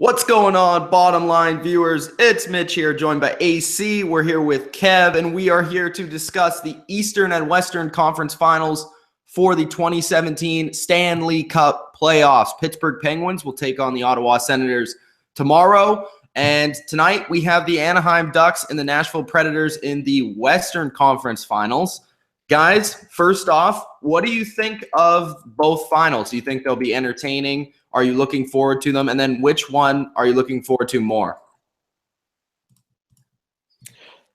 What's going on, bottom line viewers? It's Mitch here, joined by AC. We're here with Kev, and we are here to discuss the Eastern and Western Conference Finals for the 2017 Stanley Cup playoffs. Pittsburgh Penguins will take on the Ottawa Senators tomorrow. And tonight we have the Anaheim Ducks and the Nashville Predators in the Western Conference Finals. Guys, first off, what do you think of both finals? Do you think they'll be entertaining? Are you looking forward to them? And then which one are you looking forward to more?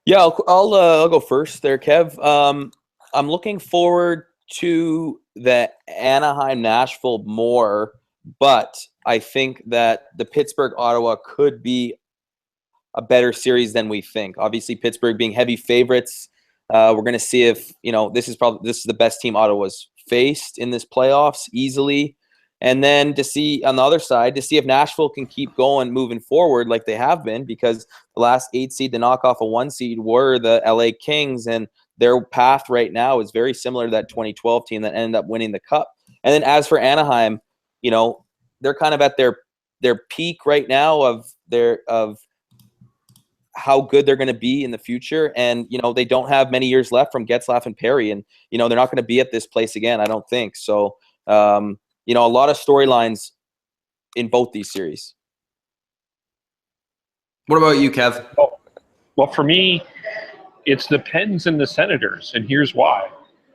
Yeah, I'll go first there, Kev. I'm looking forward to the Anaheim-Nashville more, but I think that the Pittsburgh-Ottawa could be a better series than we think. Obviously, Pittsburgh being heavy favorites. We're going to see if, this is the best team Ottawa's faced in this playoffs easily. And then to see on the other side, to see if Nashville can keep going moving forward like they have been, because the last 8 seed to knock off a 1 seed were the LA Kings, and their path right now is very similar to that 2012 team that ended up winning the cup. And then as for Anaheim, they're kind of at their peak right now of how good they're going to be in the future. And, they don't have many years left from Getzlaf and Perry, and, they're not going to be at this place again, I don't think. So, a lot of storylines in both these series. What about you, Kev? Well, for me, it's the Pens and the Senators, and here's why.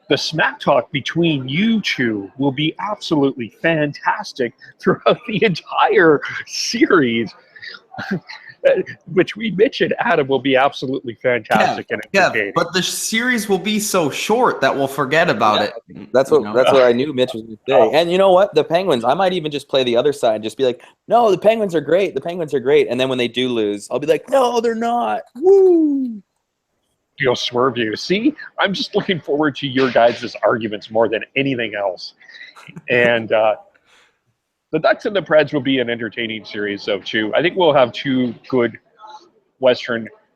The smack talk between you two will be absolutely fantastic throughout the entire series. Between Mitch and Adam will be absolutely fantastic and entertaining. But the series will be so short that we'll forget about it. That's what I knew Mitch was going to say. And you know what? The Penguins, I might even just play the other side and just be like, no, the Penguins are great. The Penguins are great. And then when they do lose, I'll be like, no, they're not. Woo! You'll swerve you. See, I'm just looking forward to your guys' arguments more than anything else. And the Ducks and the Preds will be an entertaining series of two. I think we'll have two good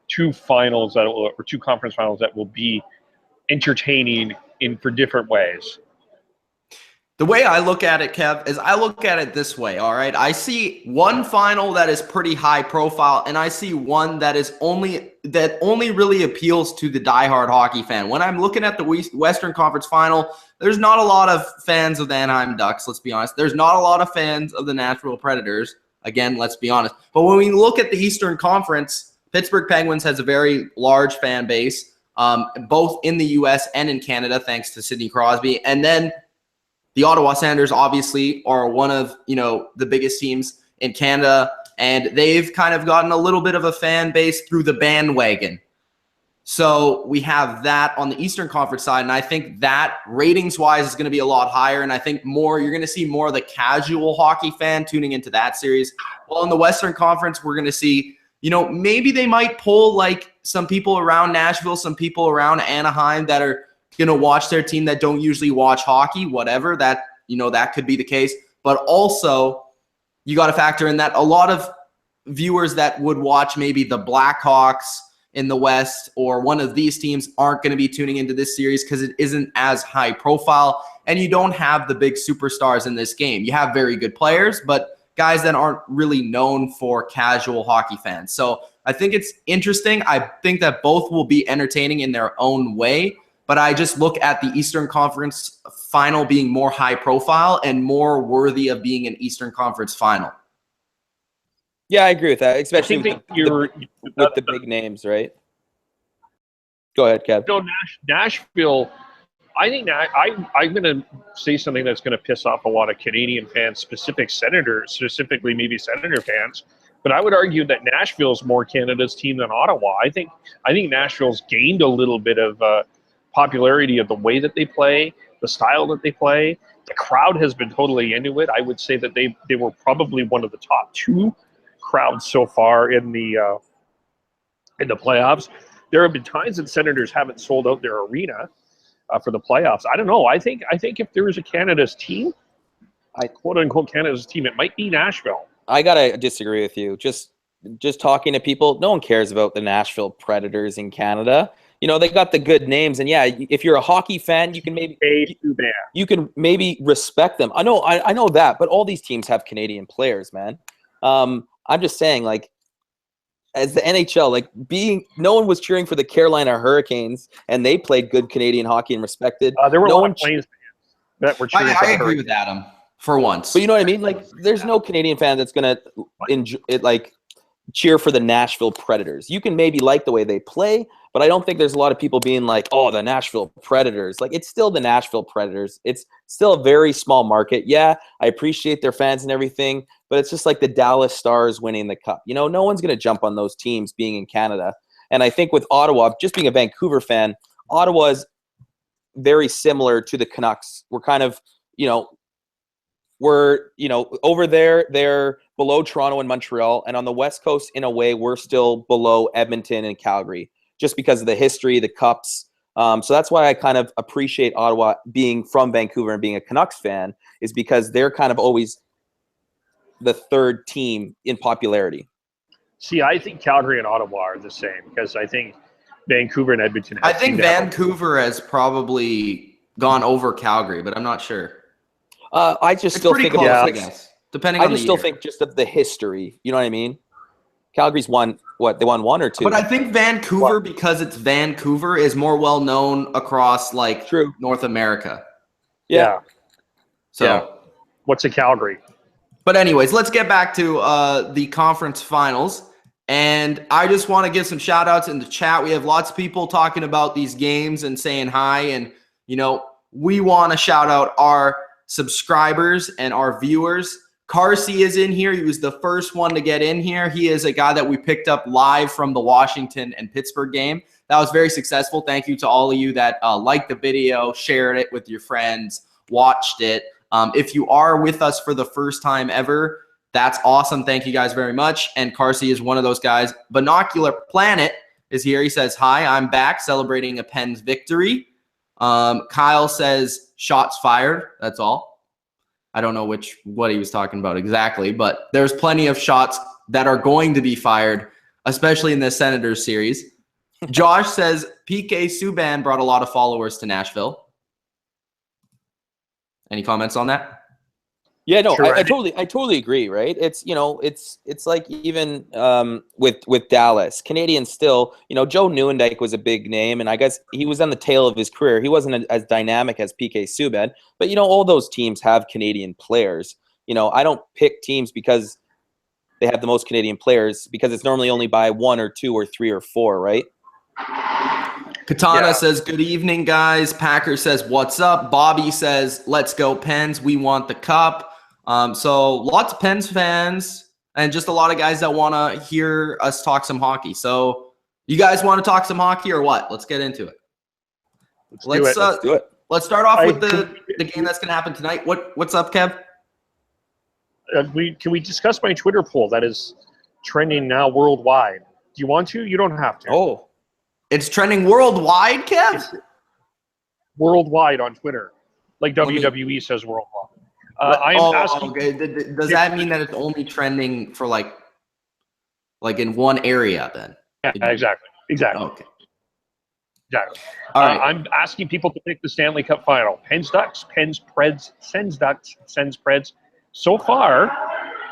two conference finals that will be entertaining for different ways. The way I look at it, Kev, is I look at it this way, all right? I see one final that is pretty high profile, and I see one that only really appeals to the diehard hockey fan. When I'm looking at the Western Conference Final, there's not a lot of fans of the Anaheim Ducks, let's be honest. There's not a lot of fans of the Nashville Predators, again, let's be honest. But when we look at the Eastern Conference, Pittsburgh Penguins has a very large fan base, both in the U.S. and in Canada, thanks to Sidney Crosby. And then the Ottawa Senators obviously are one of, the biggest teams in Canada, and they've kind of gotten a little bit of a fan base through the bandwagon. So we have that on the Eastern Conference side, and I think that ratings-wise is going to be a lot higher, and I think you're going to see more of the casual hockey fan tuning into that series. Well, in the Western Conference, we're going to see, maybe they might pull like some people around Nashville, some people around Anaheim that are going to watch their team that don't usually watch hockey, whatever, that could be the case. But also, you got to factor in that a lot of viewers that would watch maybe the Blackhawks in the West or one of these teams aren't going to be tuning into this series because it isn't as high profile, and you don't have the big superstars in this game. You have very good players, but guys that aren't really known for casual hockey fans. So I think it's interesting. I think that both will be entertaining in their own way. But I just look at the Eastern Conference final being more high profile and more worthy of being an Eastern Conference final. Yeah, I agree with that, especially with the big names, right? Go ahead, Kev. Nashville, I think I'm going to say something that's going to piss off a lot of Canadian fans, specifically maybe Senator fans. But I would argue that Nashville's more Canada's team than Ottawa. I think Nashville's gained a little bit of popularity of the way that they play, the style that they play. The crowd has been totally into it. I would say that they were probably one of the top 2 crowds so far in the playoffs. There have been times that Senators haven't sold out their arena for the playoffs. I don't know. I think if there is a Canada's team, quote unquote Canada's team, it might be Nashville. I gotta disagree with you. Just talking to people, no one cares about the Nashville Predators in Canada. They got the good names, and yeah, if you're a hockey fan, you can maybe respect them. I know that, but all these teams have Canadian players, man. I'm just saying, like, as the NHL, like no one was cheering for the Carolina Hurricanes, and they played good Canadian hockey and respected. There were no a lot one of Flames fans that were cheering for I the agree Hurricanes. with Adam for once. But you know what I mean? Like, there's no Canadian fan that's gonna enjoy it, like cheer for the Nashville Predators. You can maybe like the way they play, but I don't think there's a lot of people being like, "Oh, the Nashville Predators." Like, it's still the Nashville Predators. It's still a very small market. Yeah, I appreciate their fans and everything, but it's just like the Dallas Stars winning the cup. You know, no one's going to jump on those teams being in Canada. And I think with Ottawa, just being a Vancouver fan, Ottawa's very similar to the Canucks. We're kind of, over there, they're below Toronto and Montreal. And on the West Coast, in a way, we're still below Edmonton and Calgary, just because of the history, the cups. So that's why I kind of appreciate Ottawa being from Vancouver and being a Canucks fan, is because they're kind of always the third team in popularity. See, I think Calgary and Ottawa are the same, because I think Vancouver and Edmonton. I think Vancouver has probably gone over Calgary, but I'm not sure. I just It's still pretty think close, about I guess, depending on the still year. think just of the history. You know what I mean? Calgary's won what? They won one or two. But I think Vancouver, because it's Vancouver, is more well known across like North America. Yeah. So Yeah. What's a Calgary? But anyways, let's get back to the conference finals. And I just want to give some shout outs in the chat. We have lots of people talking about these games and saying hi. And, we want to shout out our subscribers and our viewers. Karlsson is in here. He was the first one to get in here. He is a guy that we picked up live from the Washington and Pittsburgh game. That was very successful. Thank you to all of you that liked the video, shared it with your friends, watched it. If you are with us for the first time ever, that's awesome. Thank you guys very much. And Karlsson is one of those guys. Binocular Planet is here. He says, hi, I'm back celebrating a Pens victory. Kyle says, shots fired. That's all. I don't know what he was talking about exactly, but there's plenty of shots that are going to be fired, especially in the Senators series. Josh says PK Subban brought a lot of followers to Nashville. Any comments on that? Yeah, no, Sure, I totally agree. Right? It's it's like even with Dallas, Canadians still. Joe Nieuwendyk was a big name, and I guess he was on the tail of his career. He wasn't as dynamic as PK Subban, but all those teams have Canadian players. I don't pick teams because they have the most Canadian players, because it's normally only by 1 or 2 or 3 or 4, right? Katana says, good evening, guys. Packer says, what's up? Bobby says, let's go Pens. We want the cup. So lots of Pens fans and just a lot of guys that want to hear us talk some hockey. So you guys want to talk some hockey or what? Let's get into it. Let's do it. Let's start off with the game that's going to happen tonight. What's up, Kev? Can we discuss my Twitter poll that is trending now worldwide? Do you want to? You don't have to. Oh, it's trending worldwide, Kev? Worldwide on Twitter. Like WWE says worldwide. I am asking. Okay. Does that mean that it's only trending for like in one area then? Yeah, exactly. Okay. Exactly. All right. I'm asking people to pick the Stanley Cup final. Pens Ducks, Pens Preds, Sens Ducks, Sens Preds. So far,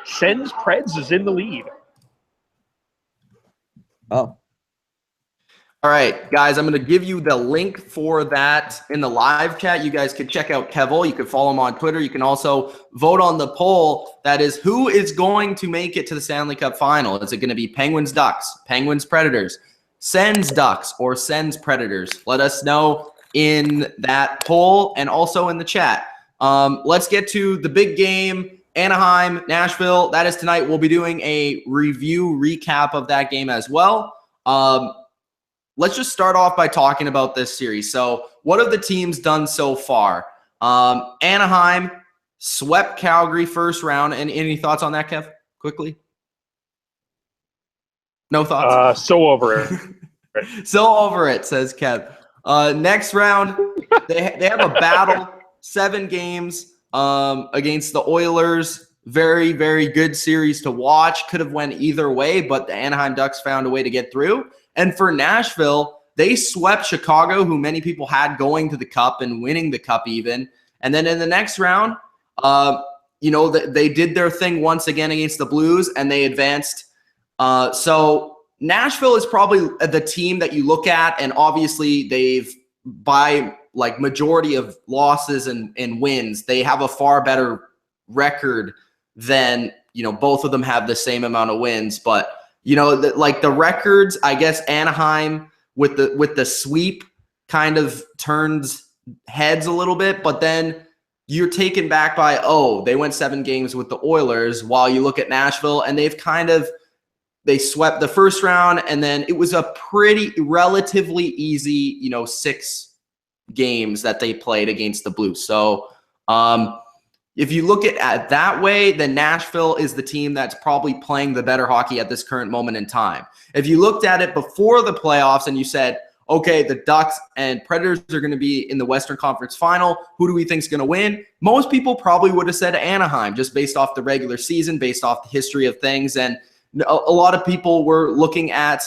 Sens Preds is in the lead. Oh. All right, guys, I'm going to give you the link for that in the live chat. You guys can check out Kevil. You can follow him on Twitter. You can also vote on the poll. That is, who is going to make it to the Stanley Cup final? Is it going to be Penguins Ducks, Penguins Predators, Sens Ducks, or Sens Predators? Let us know in that poll and also in the chat. Let's get to the big game, Anaheim, Nashville. That is tonight. We'll be doing a review recap of that game as well. Let's just start off by talking about this series. So what have the teams done so far? Anaheim swept Calgary first round. And any thoughts on that, Kev? Quickly? No thoughts? So over it. So over it, says Kev. Next round, they have a battle, 7 games against the Oilers. Very, very good series to watch. Could have went either way, but the Anaheim Ducks found a way to get through. And for Nashville, they swept Chicago, who many people had going to the Cup and winning the Cup even. And then in the next round, they did their thing once again against the Blues, and they advanced. So Nashville is probably the team that you look at, and obviously they've, by like majority of losses and wins, they have a far better record than, both of them have the same amount of wins. But, the records, I guess Anaheim with the sweep kind of turns heads a little bit, but then you're taken back by, they went 7 games with the Oilers, while you look at Nashville and they swept the first round, and then it was a relatively easy, 6 games that they played against the Blues. So if you look at that way, then Nashville is the team that's probably playing the better hockey at this current moment in time. If you looked at it before the playoffs and you said, okay, the Ducks and Predators are going to be in the Western Conference Final, who do we think is going to win? Most people probably would have said Anaheim, just based off the regular season, based off the history of things. And a lot of people were looking at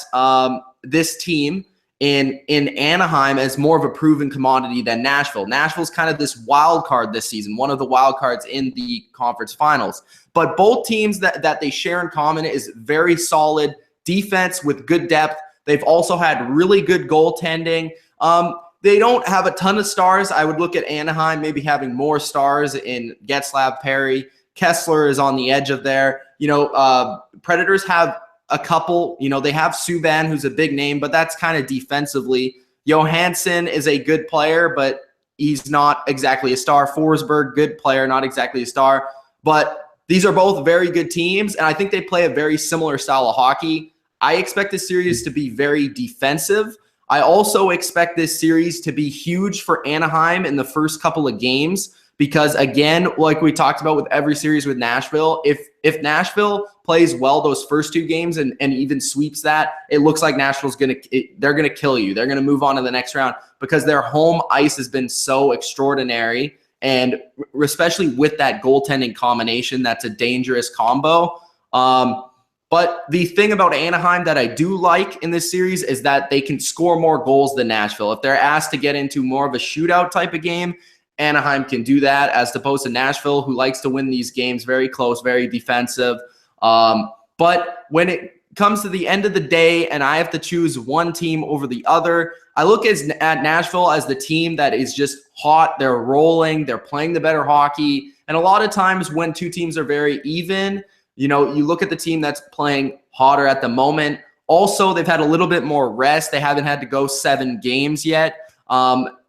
this team in Anaheim as more of a proven commodity than Nashville. Nashville's kind of this wild card this season, one of the wild cards in the conference finals. But both teams that they share in common is very solid defense with good depth. They've also had really good goaltending. They don't have a ton of stars. I would look at Anaheim maybe having more stars in Getzlaf, Perry. Kessler is on the edge of there. Predators have a couple. They have Subban, who's a big name, but that's kind of defensively. Johansson is a good player, but he's not exactly a star. Forsberg, good player, not exactly a star. But these are both very good teams, and I think they play a very similar style of hockey. I expect this series to be very defensive. I also expect this series to be huge for Anaheim in the first couple of games because, again, like we talked about with every series with Nashville, if Nashville plays well those first 2 games and even sweeps that, it looks like Nashville's they're going to kill you. They're going to move on to the next round because their home ice has been so extraordinary, and especially with that goaltending combination, that's a dangerous combo. But the thing about Anaheim that I do like in this series is that they can score more goals than Nashville. If they're asked to get into more of a shootout type of game, Anaheim can do that, as opposed to Nashville, who likes to win these games very close, very defensive. But when it comes to the end of the day and I have to choose one team over the other, I look at Nashville as the team that is just hot. They're rolling. They're playing the better hockey. And a lot of times when 2 teams are very even, you look at the team that's playing hotter at the moment. Also, they've had a little bit more rest. They haven't had to go 7 games yet.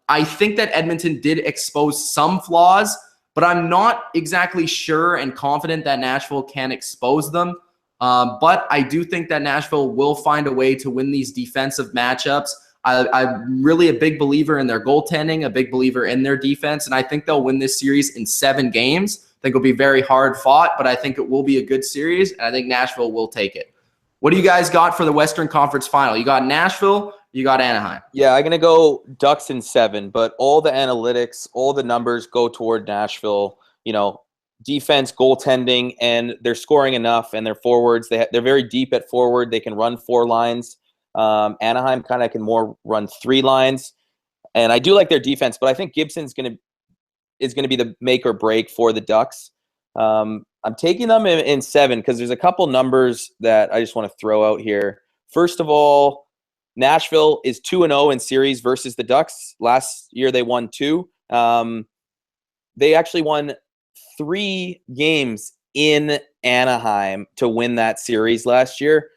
I think that Edmonton did expose some flaws, but I'm not exactly sure and confident that Nashville can expose them. But I do think that Nashville will find a way to win these defensive matchups. I'm really a big believer in their goaltending, a big believer in their defense, and I think they'll win this series in 7 games. I think it'll be very hard fought, but I think it will be a good series, and I think Nashville will take it. What do you guys got for the Western Conference Final? You got Nashville, you got Anaheim. Yeah, I'm going to go Ducks in 7, but all the analytics, all the numbers go toward Nashville. Defense, goaltending, and they're scoring enough, and their forwards, they're very deep at forward. They can run 4 lines. Anaheim kind of can more run 3 lines. And I do like their defense, but I think Gibson's is going to be the make or break for the Ducks. I'm taking them in 7 because there's a couple numbers that I just want to throw out here. First of all, Nashville is 2-0 in series versus the Ducks. Last year they won 2. They actually won 3 games in Anaheim to win that series last year.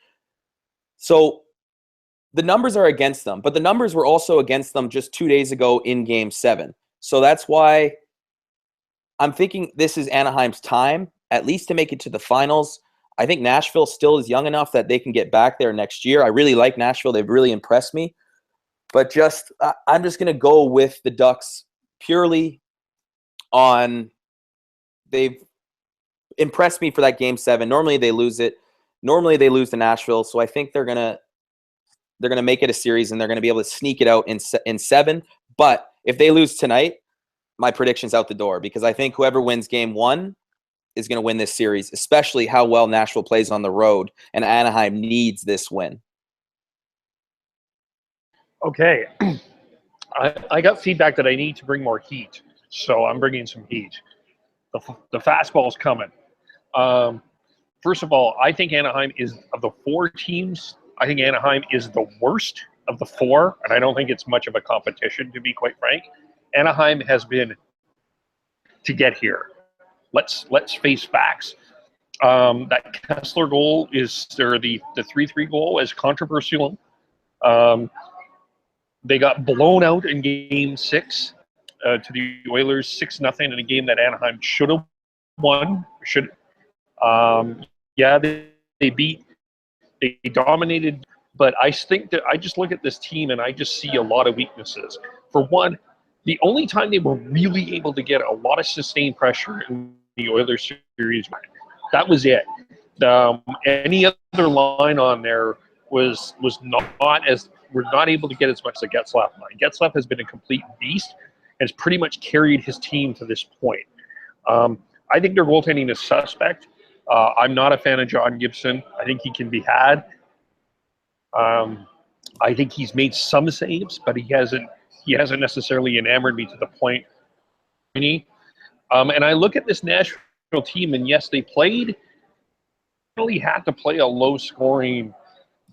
So the numbers are against them, but the numbers were also against them just 2 days ago in Game 7. So that's why I'm thinking this is Anaheim's time, at least to make it to the finals. I think Nashville still is young enough that they can get back there next year. I really like Nashville. They've really impressed me. But I'm just going to go with the Ducks purely on they've impressed me for that Game 7. Normally they lose it. Normally they lose to Nashville. So I think they're gonna make it a series and they're gonna be able to sneak it out in 7. But if they lose tonight, my prediction's out the door because I think whoever wins Game 1 is going to win this series, especially how well Nashville plays on the road, and Anaheim needs this win. Okay. I got feedback that I need to bring more heat, so I'm bringing some heat. The fastball's coming. First of all, I think Anaheim is, of the 4 teams, I think Anaheim is the worst of the 4, and I don't think it's much of a competition, to be quite frank. Anaheim has been to get here. Let's face facts. That Kessler goal is, or the 3-3 goal is controversial. They got blown out in Game 6 to the Oilers 6-0 in a game that Anaheim should have won. They dominated, but I think that I just look at this team and I just see a lot of weaknesses. For one, the only time they were really able to get a lot of sustained pressure in the Oilers series, that was it. Any other line on there was not as, we're not able to get as much as the Getzlaf line. Getzlaf has been a complete beast and has pretty much carried his team to this point. I think their goaltending is suspect. I'm not a fan of John Gibson. I think he can be had. I think he's made some saves, but he hasn't necessarily enamored me to the point. And I look at this Nashville team, and yes, they really had to play a low-scoring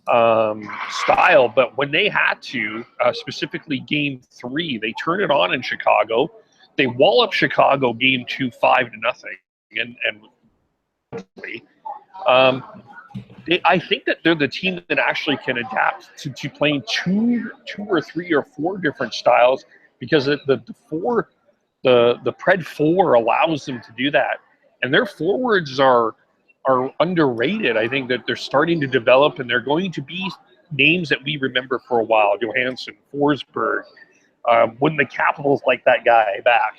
style, but when they had to, specifically Game 3, they turn it on in Chicago. They wallop Chicago Game 2 5-0, I think that they're the team that actually can adapt to playing two or three or four different styles, because the Pred 4 allows them to do that, and their forwards are underrated. I think that they're starting to develop, and they're going to be names that we remember for a while. Johansson, Forsberg, wouldn't the Capitals like that guy back?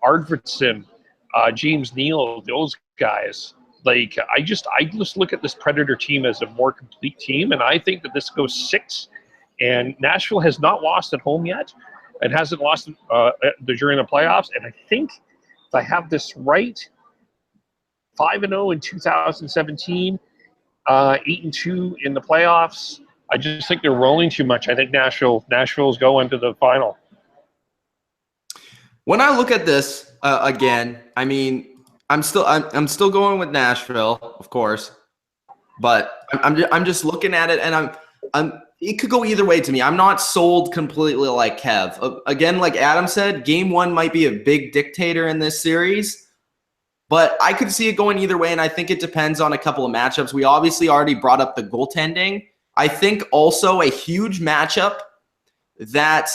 Arvidsson, James Neal, those guys. Like, I just look at this Predator team as a more complete team, and I think that this goes 6. And Nashville has not lost at home yet. It hasn't lost during the playoffs. And I think, if I have this right, 5-0 in 2017, 8-2 in the playoffs. I just think they're rolling too much. I think Nashville's going to the final. When I look at this again, I mean, I'm still going with Nashville, of course, but I'm just looking at it, and it could go either way to me. I'm not sold completely like Kev. Again, like Adam said, Game 1 might be a big dictator in this series. But I could see it going either way, and I think it depends on a couple of matchups. We obviously already brought up the goaltending. I think also a huge matchup that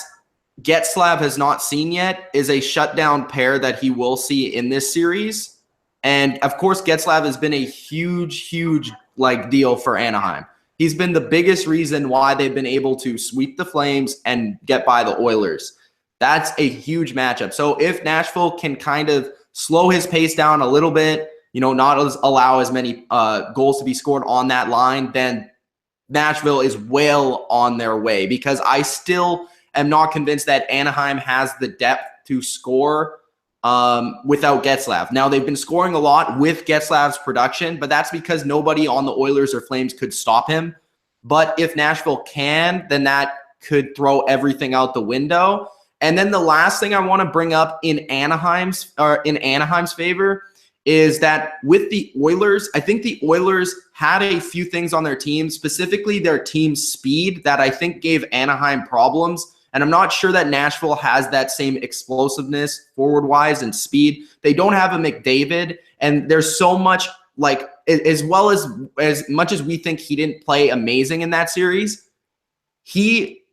Getzlaf has not seen yet is a shutdown pair that he will see in this series. And, of course, Getzlaf has been a huge deal for Anaheim. He's been the biggest reason why they've been able to sweep the Flames and get by the Oilers. That's a huge matchup. So if Nashville can kind of slow his pace down a little bit, not allow as many goals to be scored on that line, then Nashville is well on their way, because I still am not convinced that Anaheim has the depth to score without Getzlaf. Now, they've been scoring a lot with Getzlaf's production, but that's because nobody on the Oilers or Flames could stop him. But if Nashville can, then that could throw everything out the window. And then the last thing I want to bring up in Anaheim's favor is that with the Oilers, I think the Oilers had a few things on their team, specifically their team speed, that I think gave Anaheim problems. And I'm not sure that Nashville has that same explosiveness forward-wise and speed. They don't have a McDavid, and there's so much, like, as much as we think he didn't play amazing in that series, he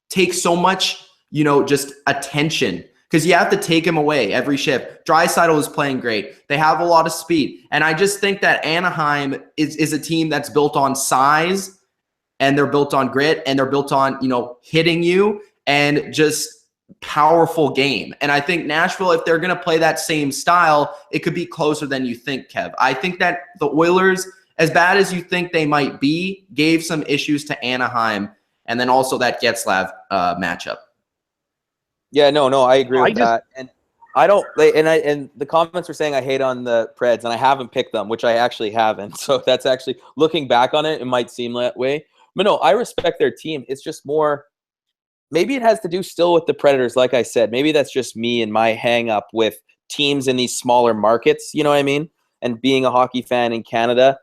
takes so much just attention, because you have to take him away every shift. Draisaitl is playing great. They have a lot of speed. And I just think that Anaheim is a team that's built on size, and they're built on grit, and they're built on, hitting you and just powerful game. And I think Nashville, if they're going to play that same style, it could be closer than you think, Kev. I think that the Oilers, as bad as you think they might be, gave some issues to Anaheim, and then also that Getzlaf matchup. Yeah, no, I agree with that. And I don't, and the comments are saying I hate on the Preds, and I haven't picked them, which I actually haven't. So that's actually, looking back on it, it might seem that way. But no, I respect their team. It's just more, maybe it has to do still with the Predators, like I said. Maybe that's just me and my hang up with teams in these smaller markets, you know what I mean? And being a hockey fan in Canada,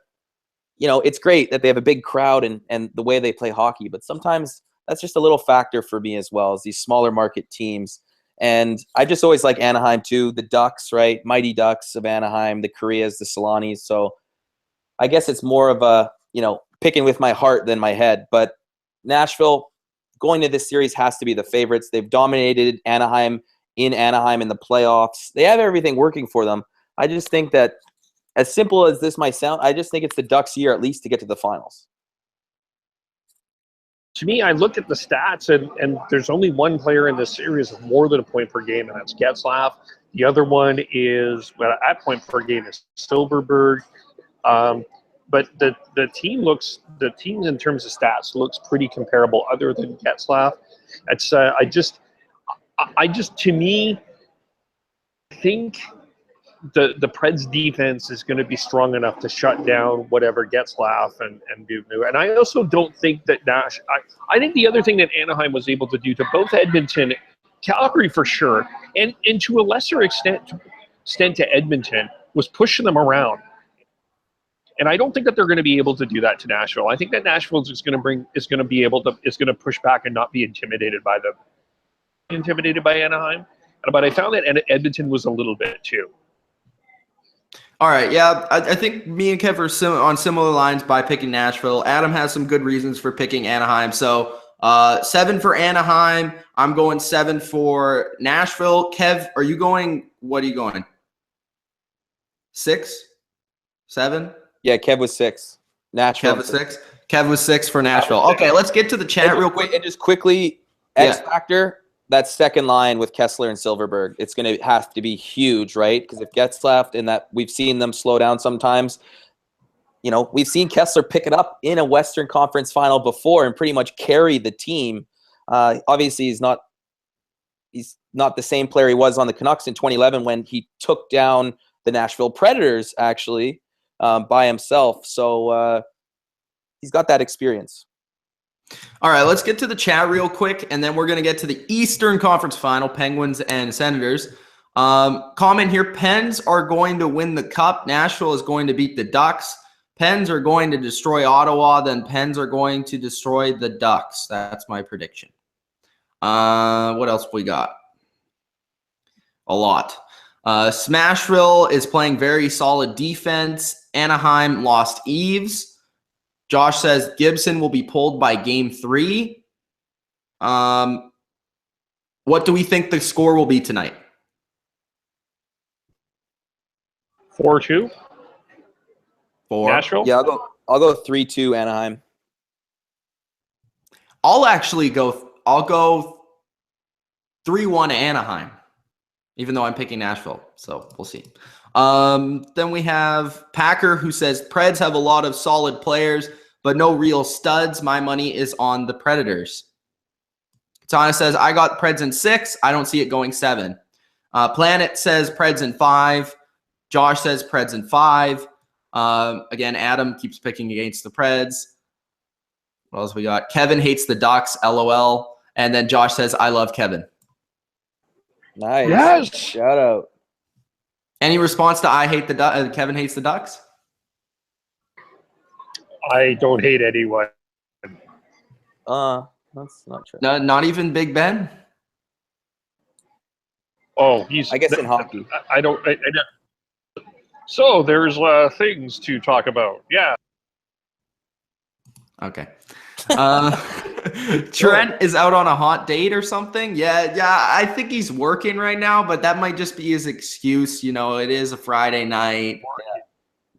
you know, it's great that they have a big crowd and the way they play hockey, but sometimes that's just a little factor for me as well, as these smaller market teams. And I just always like Anaheim too, the Ducks, right? Mighty Ducks of Anaheim, the Koreas, the Solanis. So I guess it's more of a, you know, picking with my heart than my head. But Nashville, going to this series, has to be the favorites. They've dominated Anaheim in the playoffs. They have everything working for them. I just think that, as simple as this might sound, I just think it's the Ducks' year at least to get to the finals. To me, I look at the stats, and there's only one player in this series with more than a point per game, and that's Getzlaf. The other one is, well, at point per game, is Silverberg. But the team in terms of stats looks pretty comparable, other than Getzlaf. It's I just to me, I think the Preds defense is going to be strong enough to shut down whatever Getzlaf and do. And I also don't think that I think the other thing that Anaheim was able to do to both Edmonton, Calgary for sure, and to a lesser extent to Edmonton, was pushing them around. And I don't think that they're going to be able to do that to Nashville. I think that Nashville is going to push back and not be intimidated by Anaheim. But I found that Edmonton was a little bit too. All right, yeah, I think me and Kev are on similar lines by picking Nashville. Adam has some good reasons for picking Anaheim. So 7 for Anaheim. I'm going 7 for Nashville. Kev, are you going? What are you going? 6? 7? Yeah, Kev was 6. Nashville. Kev was 6. Kev was 6 for Nashville. Okay, let's get to the chat real quick. And just quickly, X Factor. That second line with Kessler and Silverberg, it's going to have to be huge, right? Because if Getzlaf, and that we've seen them slow down sometimes, you know, we've seen Kessler pick it up in a Western Conference final before and pretty much carry the team. Obviously, he's not the same player he was on the Canucks in 2011 when he took down the Nashville Predators, actually, by himself. So he's got that experience. All right, let's get to the chat real quick, and then we're going to get to the Eastern Conference Final, Penguins and Senators. Comment here, Pens are going to win the Cup. Nashville is going to beat the Ducks. Pens are going to destroy Ottawa. Then Pens are going to destroy the Ducks. That's my prediction. What else we got? A lot. Smashville is playing very solid defense. Anaheim lost Eves. Josh says Gibson will be pulled by game 3. What do we think the score will be tonight? 4-2. 4. Nashville? Yeah, I'll go 3-2 Anaheim. I'll go 3-1 Anaheim, even though I'm picking Nashville. So we'll see. Then we have Packer, who says Preds have a lot of solid players, but no real studs. My money is on the Predators. Katana says, I got Preds in 6. I don't see it going 7. Planet says Preds in 5. Josh says Preds in 5. Again, Adam keeps picking against the Preds. What else we got? Kevin hates the Ducks, LOL. And then Josh says, I love Kevin. Nice. Yes. Shout out. Any response to I hate the Ducks? Kevin hates the Ducks? I don't hate anyone. That's not true. No, not even Big Ben? Oh, I guess in hockey. I don't. So there's things to talk about. Yeah. Okay. Trent is out on a hot date or something. Yeah. I think he's working right now, but that might just be his excuse. You know, it is a Friday night. Yeah.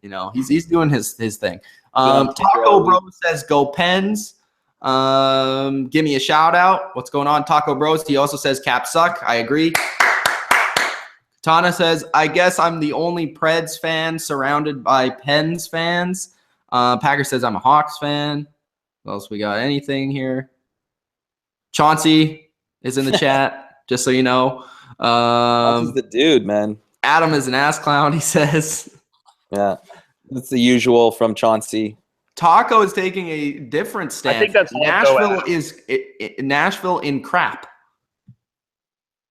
You know, he's doing his thing. Taco Bro says go Pens. Give me a shout out. What's going on, Taco Bros? He also says Caps suck. I agree. Tana says, I guess I'm the only Preds fan surrounded by Pens fans. Packer says I'm a Hawks fan. What else we got? Anything here? Chauncey is in the chat, just so you know. Chauncey's the dude, man. Adam is an ass clown, he says. Yeah, that's the usual from Chauncey. Taco is taking a different stance. I think that's Nashville is Nashville in crap.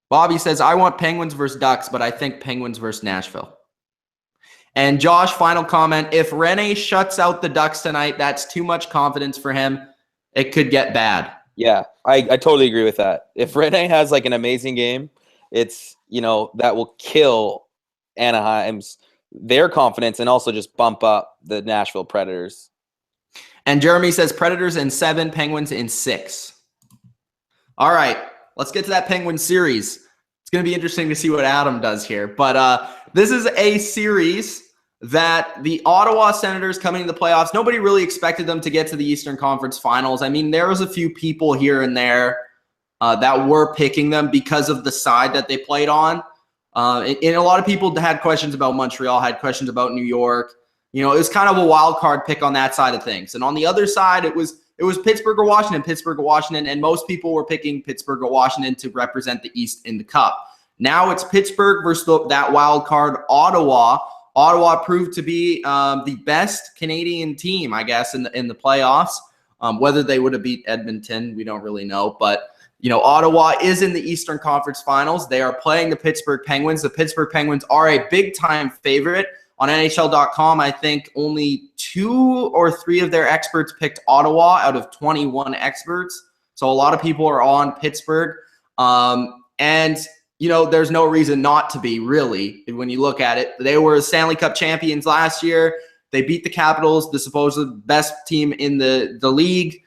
Bobby says, I want Penguins versus Ducks, but I think Penguins versus Nashville. And Josh, final comment. If Rene shuts out the Ducks tonight, that's too much confidence for him. It could get bad. Yeah, I totally agree with that. If Rene has like an amazing game, it's, that will kill Anaheim's their confidence and also just bump up the Nashville Predators. And Jeremy says Predators in 7, Penguins in 6. All right, let's get to that Penguin series. It's going to be interesting to see what Adam does here. But this is a series that the Ottawa Senators coming to the playoffs, nobody really expected them to get to the Eastern Conference Finals. I mean, there was a few people here and there that were picking them because of the side that they played on. And a lot of people had questions about Montreal, had questions about New York. It was kind of a wild card pick on that side of things. And on the other side, it was Pittsburgh or Washington, and most people were picking Pittsburgh or Washington to represent the East in the Cup. Now it's Pittsburgh versus that wild card, Ottawa. Ottawa proved to be the best Canadian team, I guess, in the playoffs. Whether they would have beat Edmonton, we don't really know. But, Ottawa is in the Eastern Conference Finals. They are playing the Pittsburgh Penguins. The Pittsburgh Penguins are a big-time favorite. On NHL.com, I think only 2 or 3 of their experts picked Ottawa out of 21 experts. So a lot of people are on Pittsburgh. And there's no reason not to be, really, when you look at it. They were Stanley Cup champions last year. They beat the Capitals, the supposed best team in the league,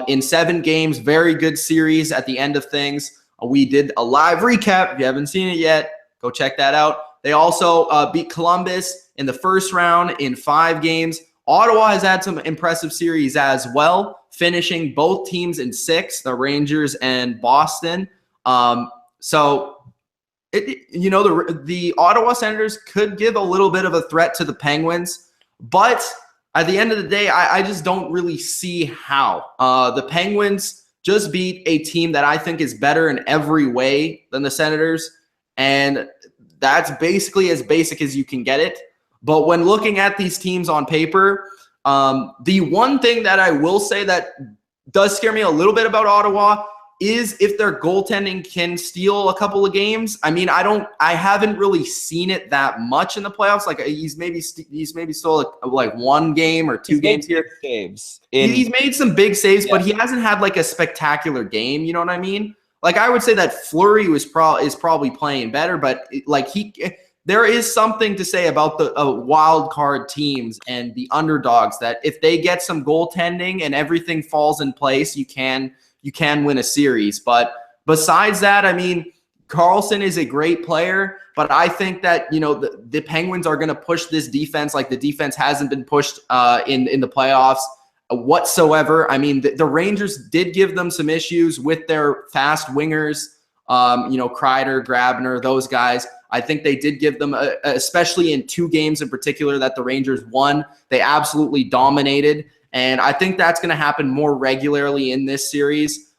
in 7 games. Very good series at the end of things. We did a live recap. If you haven't seen it yet, go check that out. They also beat Columbus in the first round in 5 games. Ottawa has had some impressive series as well, finishing both teams in 6, the Rangers and Boston. So, the Ottawa Senators could give a little bit of a threat to the Penguins, but at the end of the day, I just don't really see how. The Penguins just beat a team that I think is better in every way than the Senators, and that's basically as basic as you can get it. But when looking at these teams on paper, the one thing that I will say that does scare me a little bit about Ottawa is if their goaltending can steal a couple of games. I mean, I haven't really seen it that much in the playoffs. Like he's maybe stole like 1 game or 2 games here. Saves. He's made some big saves, but he hasn't had like a spectacular game. You know what I mean? Like I would say that Fleury is probably playing better, but there is something to say about the wild card teams and the underdogs that if they get some goaltending and everything falls in place, you can win a series. But besides that, I mean, Karlsson is a great player, but I think that, the Penguins are going to push this defense like the defense hasn't been pushed in the playoffs whatsoever. I mean, the Rangers did give them some issues with their fast wingers, Kreider, Grabner, those guys. I think they did give them, especially in 2 games in particular that the Rangers won, they absolutely dominated. And I think that's going to happen more regularly in this series.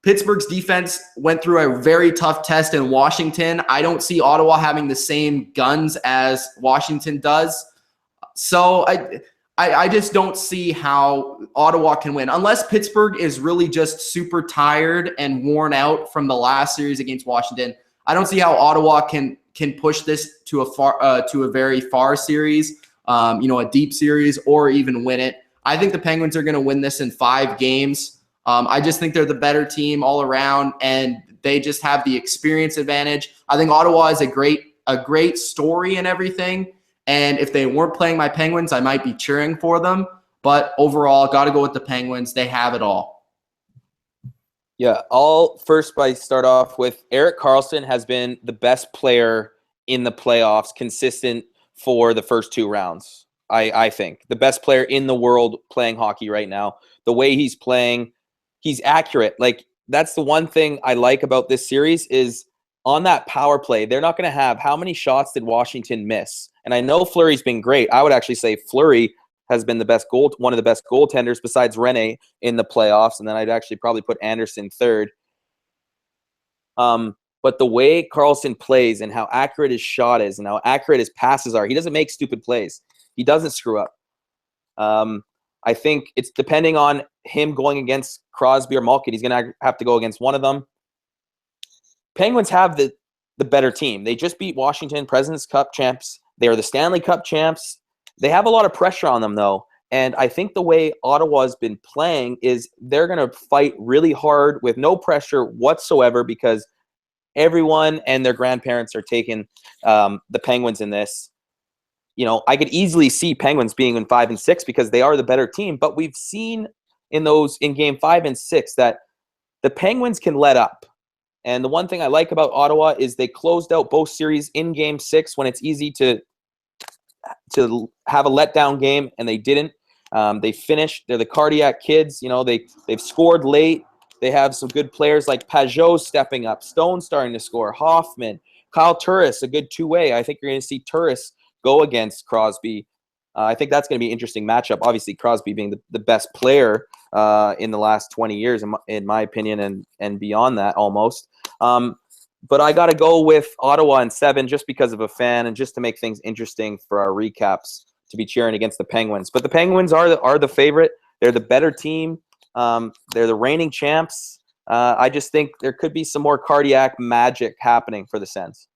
Pittsburgh's defense went through a very tough test in Washington. I don't see Ottawa having the same guns as Washington does. So I just don't see how Ottawa can win. Unless Pittsburgh is really just super tired and worn out from the last series against Washington, I don't see how Ottawa can push this to a very far series. A deep series, or even win it. I think the Penguins are going to win this in 5 games. I just think they're the better team all around, and they just have the experience advantage. I think Ottawa is a great story and everything. And if they weren't playing my Penguins, I might be cheering for them. But overall, got to go with the Penguins. They have it all. Yeah, start off with Erik Karlsson has been the best player in the playoffs, consistent for the first 2 rounds. I think the best player in the world playing hockey right now. The way he's playing, he's accurate. Like that's the one thing I like about this series is on that power play, they're not going to have how many shots did Washington miss? And I know Fleury's been great. I would actually say Fleury has been one of the best goaltenders besides Rene in the playoffs, and then I'd actually probably put Anderson third. But the way Karlsson plays and how accurate his shot is and how accurate his passes are, he doesn't make stupid plays. He doesn't screw up. I think it's depending on him going against Crosby or Malkin. He's going to have to go against one of them. Penguins have the better team. They just beat Washington, President's Cup champs. They are the Stanley Cup champs. They have a lot of pressure on them, though. And I think the way Ottawa's been playing is they're going to fight really hard with no pressure whatsoever because everyone and their grandparents are taking the Penguins in this. You know, I could easily see Penguins being in 5 and 6 because they are the better team. But we've seen in game 5 and 6 that the Penguins can let up. And the one thing I like about Ottawa is they closed out both series in game 6 when it's easy to have a letdown game, and they didn't. They finished. They're the cardiac kids. You know, they've scored late. They have some good players like Pajot stepping up, Stone starting to score, Hoffman, Kyle Turris, a good two-way. I think you're going to see Turris go against Crosby. I think that's going to be an interesting matchup. Obviously, Crosby being the best player in the last 20 years, in my opinion, and beyond that almost. But I got to go with Ottawa in 7 just because of a fan and just to make things interesting for our recaps to be cheering against the Penguins. But the Penguins are the favorite. They're the better team. They're the reigning champs. I just think there could be some more cardiac magic happening for the Sens.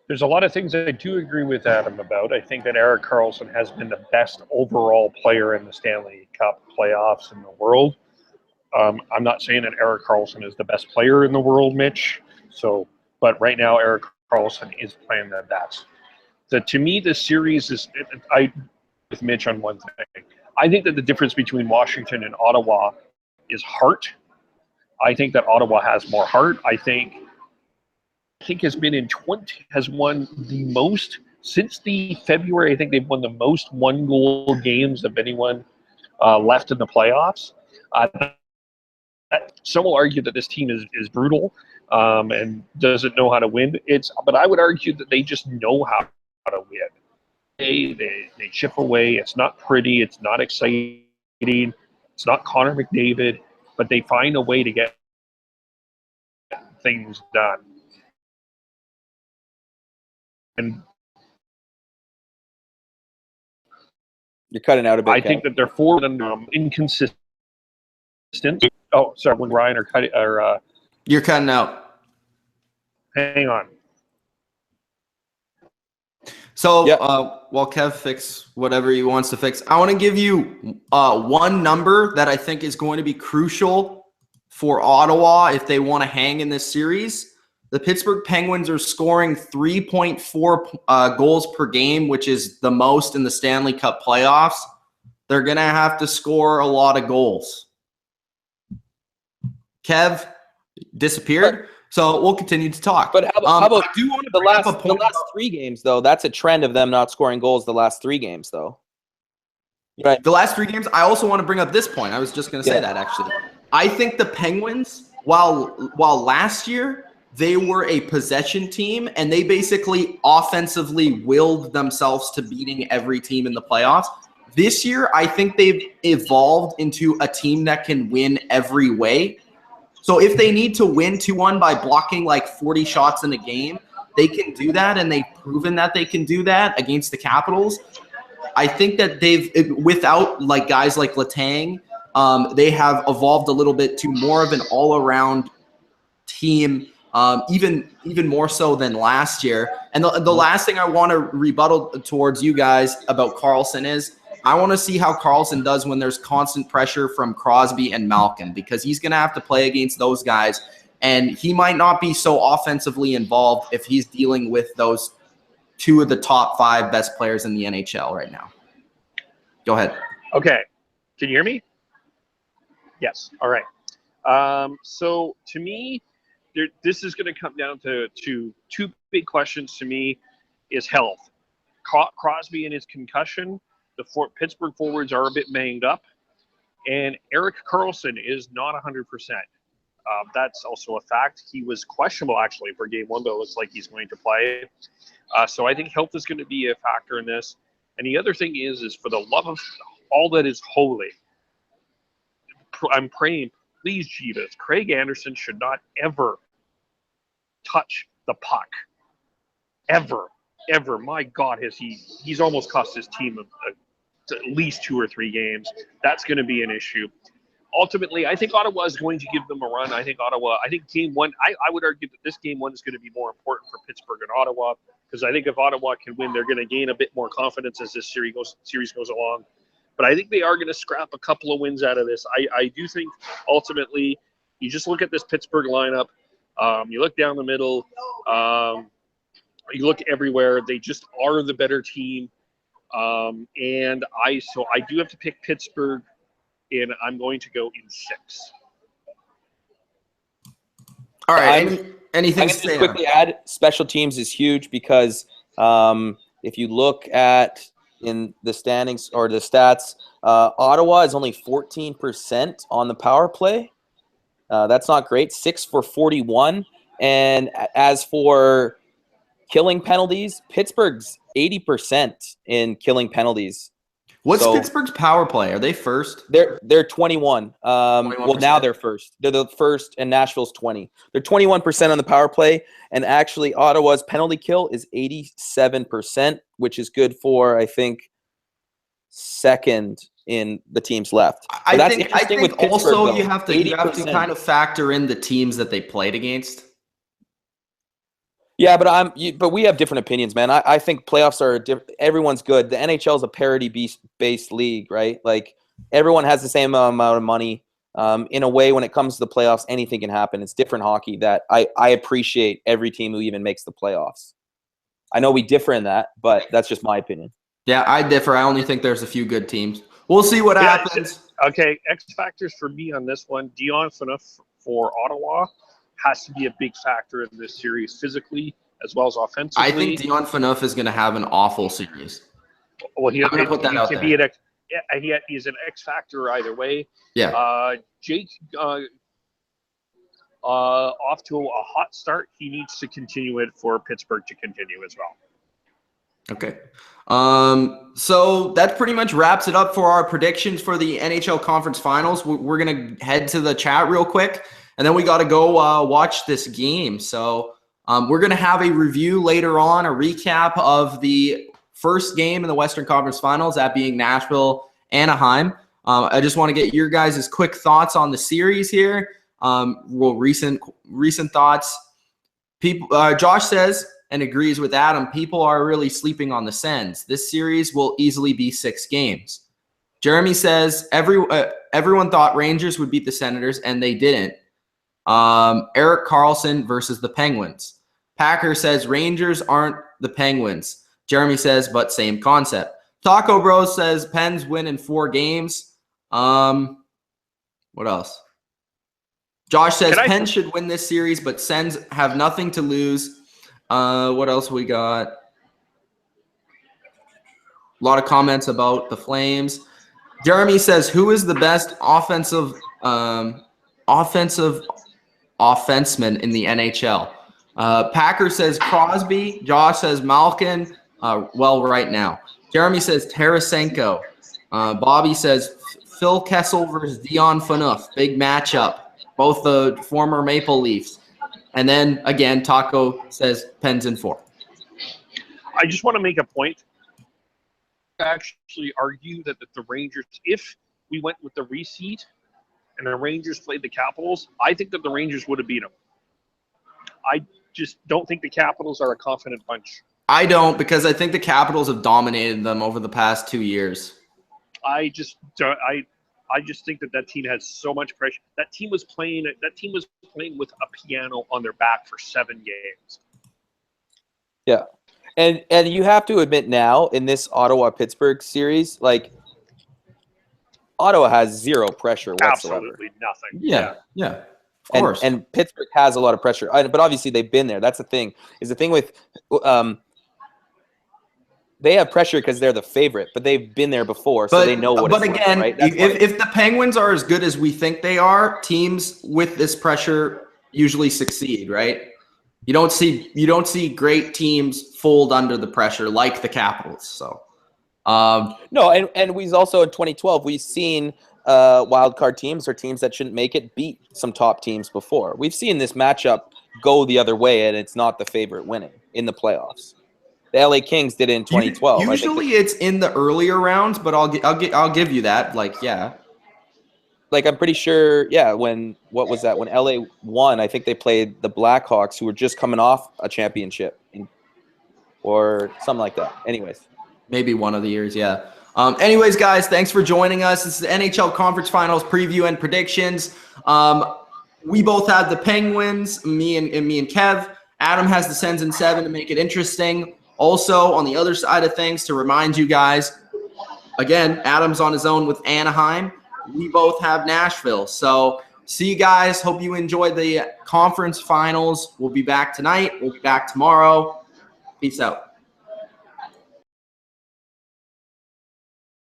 There's a lot of things I do agree with Adam about. I think that Erik Karlsson has been the best overall player in the Stanley Cup playoffs in the world. I'm not saying that Erik Karlsson is the best player in the world, Mitch. But right now, Erik Karlsson is playing the best. To me, this series is with Mitch on one thing. I think that the difference between Washington and Ottawa is heart. I think that Ottawa has more heart. I think has won the most since the February. I think they've won the most one-goal games of anyone left in the playoffs. Some will argue that this team is brutal and doesn't know how to win. But I would argue that they just know how to win. They chip away. It's not pretty. It's not exciting. It's not Connor McDavid, but they find a way to get things done. And you're cutting out a bit. I think that they're forward and inconsistent. Oh, sorry, when Ryan or you're cutting out. Hang on. So while Kev fix whatever he wants to fix, I want to give you one number that I think is going to be crucial for Ottawa if they want to hang in this series. The Pittsburgh Penguins are scoring 3.4 goals per game, which is the most in the Stanley Cup playoffs. They're going to have to score a lot of goals. Kev disappeared, so we'll continue to talk. But how about I do want to the last 3 games, though? That's a trend of them not scoring goals the last 3 games, though. Right. The last 3 games, I also want to bring up this point. I was just going to say that, actually. I think the Penguins, while last year they were a possession team and they basically offensively willed themselves to beating every team in the playoffs, this year I think they've evolved into a team that can win every way. So if they need to win 2-1 by blocking like 40 shots in a game, they can do that, and they've proven that they can do that against the Capitals. I think that without like guys like Letang, they have evolved a little bit to more of an all-around team, even more so than last year. And the last thing I want to rebuttal towards you guys about Karlsson is I want to see how Karlsson does when there's constant pressure from Crosby and Malkin, because he's going to have to play against those guys, and he might not be so offensively involved if he's dealing with those 2 of the top 5 best players in the NHL right now. Go ahead. Okay. Can you hear me? Yes. All right. So to me, this is going to come down to 2 big questions to me is health. Crosby and his concussion. The Pittsburgh forwards are a bit banged up. And Erik Karlsson is not 100%. That's also a fact. He was questionable, actually, for game 1, but it looks like he's going to play. So I think health is going to be a factor in this. And the other thing is for the love of all that is holy, I'm praying, please, Jesus, Craig Anderson should not ever touch the puck. Ever. My God, he's almost cost his team at least 2 or 3 games. That's going to be an issue. ultimately, I think Ottawa is going to give them a run. I think game one, I would argue that this game one is going to be more important for Pittsburgh and Ottawa, because I think if Ottawa can win, they're going to gain a bit more confidence as this series goes along. But I think they are going to scrap a couple of wins out of this. I do think ultimately, you just look at this Pittsburgh lineup, you look down the middle, you look everywhere. They just are the better team. And I do have to pick Pittsburgh, and I'm going to go in 6. All right. Anything I'm to going say to quickly add, special teams is huge because if you look at in the standings or the stats, Ottawa is only 14% on the power play. That's not great. 6 for 41. And as for killing penalties, Pittsburgh's 80% in killing penalties. What's Pittsburgh's power play? Are they first? They're 21. Well, now they're first. They're the first, and Nashville's 20. They're 21% on the power play, and actually Ottawa's penalty kill is 87%, which is good for, I think, second in the teams left. I think also you have to kind of factor in the teams that they played against. Yeah, but we have different opinions, man. I think playoffs are everyone's good. The NHL is a parity-based league, right? Like everyone has the same amount of money. In a way, when it comes to the playoffs, anything can happen. It's different hockey that I appreciate every team who even makes the playoffs. I know we differ in that, but that's just my opinion. Yeah, I differ. I only think there's a few good teams. We'll see what happens. Okay, X factors for me on this one. Dion Phaneuf for Ottawa has to be a big factor in this series, physically as well as offensively. I think Dion Phaneuf is going to have an awful series. Well, I'm going to put that out there. He's an X factor either way. Yeah. Jake, off to a hot start. He needs to continue it for Pittsburgh to continue as well. Okay. So that pretty much wraps it up for our predictions for the NHL Conference Finals. We're going to head to the chat real quick, and then we got to go watch this game. So we're going to have a review later on, a recap of the first game in the Western Conference Finals, that being Nashville, Anaheim. I just want to get your guys' quick thoughts on the series here. Recent thoughts. Josh says and agrees with Adam, people are really sleeping on the Sens. This series will easily be 6 games. Jeremy says everyone thought Rangers would beat the Senators, and they didn't. Eric Karlsson versus the Penguins. Packer says Rangers aren't the Penguins. Jeremy says, but same concept. Taco Bros says Pens win in 4 games. What else? Josh says Pens should win this series, but Sens have nothing to lose. What else we got? A lot of comments about the Flames. Jeremy says, who is the best offensive offenseman in the NHL? Packer says Crosby. Josh says Malkin. Right now. Jeremy says Tarasenko. Bobby says Phil Kessel versus Dion Phaneuf. Big matchup. Both the former Maple Leafs. And then, again, Taco says Pens in 4. I just want to make a point. I actually argue that the Rangers, if we went with the reseed and the Rangers played the Capitals, I think that the Rangers would have beat them. I just don't think the Capitals are a confident bunch. I don't, because I think the Capitals have dominated them over the past 2 years. I just think that team has so much pressure. That team was playing with a piano on their back for 7 games. Yeah. And you have to admit now in this Ottawa-Pittsburgh series, like Ottawa has zero pressure whatsoever. Absolutely nothing. Yeah. Of course. And Pittsburgh has a lot of pressure. But obviously they've been there. That's the thing. Is the thing with they have pressure because they're the favorite, but they've been there before, so they know what it's like, right? If the Penguins are as good as we think they are, teams with this pressure usually succeed, right? You don't see great teams fold under the pressure like the Capitals. So no, and we've also in 2012 we've seen wild card teams or teams that shouldn't make it beat some top teams before. We've seen this matchup go the other way, and it's not the favorite winning in the playoffs. The LA Kings did it in 2012. Usually it's in the earlier rounds, but I'll give you that. Like, yeah. like I'm pretty sure, yeah, what was that? When LA won, I think they played the Blackhawks, who were just coming off a championship or something like that. Anyways. Maybe one of the years, yeah. Anyways, guys, thanks for joining us. This is the NHL Conference Finals preview and predictions. We both have the Penguins, me and Kev. Adam has the Sens in 7 to make it interesting. Also, on the other side of things, to remind you guys, again, Adam's on his own with Anaheim. We both have Nashville. So see you guys. Hope you enjoyed the conference finals. We'll be back tonight. We'll be back tomorrow. Peace out.